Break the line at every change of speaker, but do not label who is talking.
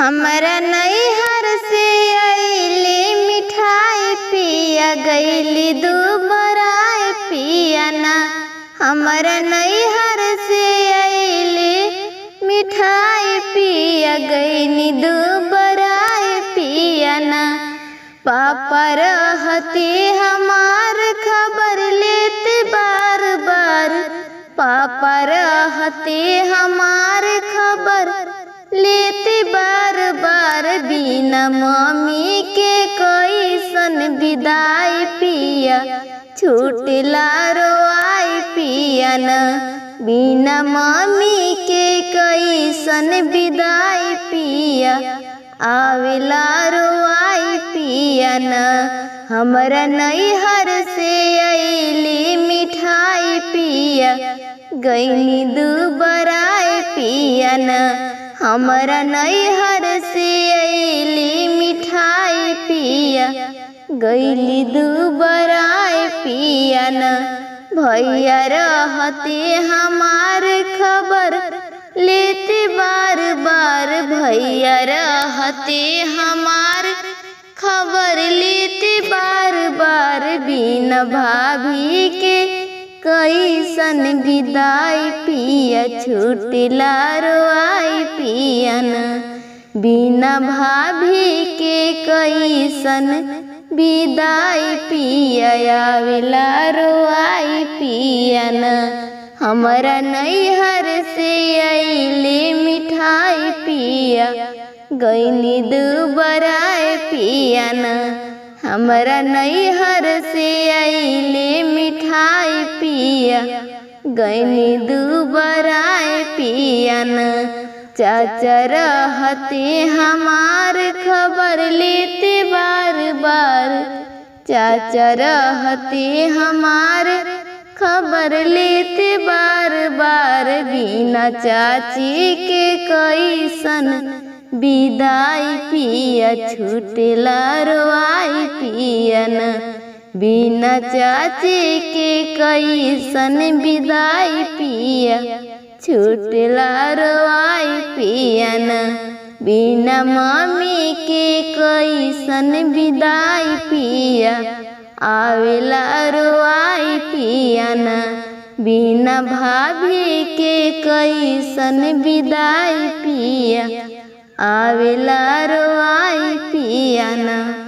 हमरा नैहर से अइली मिठाई पिया गइली दुबराए पिया ना। हमरा नैहर से अइली मिठाई पिया गइली दुबराए पिया ना। पापा रहती हमार खबर लेते बार बार, पापा रहती हमार खबर लेते बार बार। बिना मम्मी के कैसन विदाई पिया छूटला रोआई पिया न। बिना मम्मी के कैसन विदाई पिया आवेला रोआई पिया न। हमरा नैहर से अइली मिठाई पिया गइली दुबराए पिया न। हमरा नैहर से अइली मिठाई पिया गइली दुबराए पिया न। भैया रहते हमार खबर लेते बार बार, भैया रहते हमार खबर लेते बार बार। बिना भाभी के कैसन विदाई पिया छूटला रोआई पिया न। बिना भाभी के कैसन विदाई पिया आवेला रोआई पिया न। हमरा नैहर से अइली मिठाई पिया गइली दुबराए पिया न। हमरा नैहर से अइली मिठाई पिया गइली दुबराए पिया न। चाचा रहते हमार खबर लेते बार बार, चाचा रहते हमार खबर लेते बार बार। बिना चाची के कैसन विदाई पिया छूटला रोआई पिया न। बिना चाची के कैसन विदाई पिया छूटला रोआई पिया न। बिना मम्मी के कैसन विदाई पिया आवेला रोआई पिया न। बिना भाभी के कैसन विदाई पिया आवेला रोआई पिया न।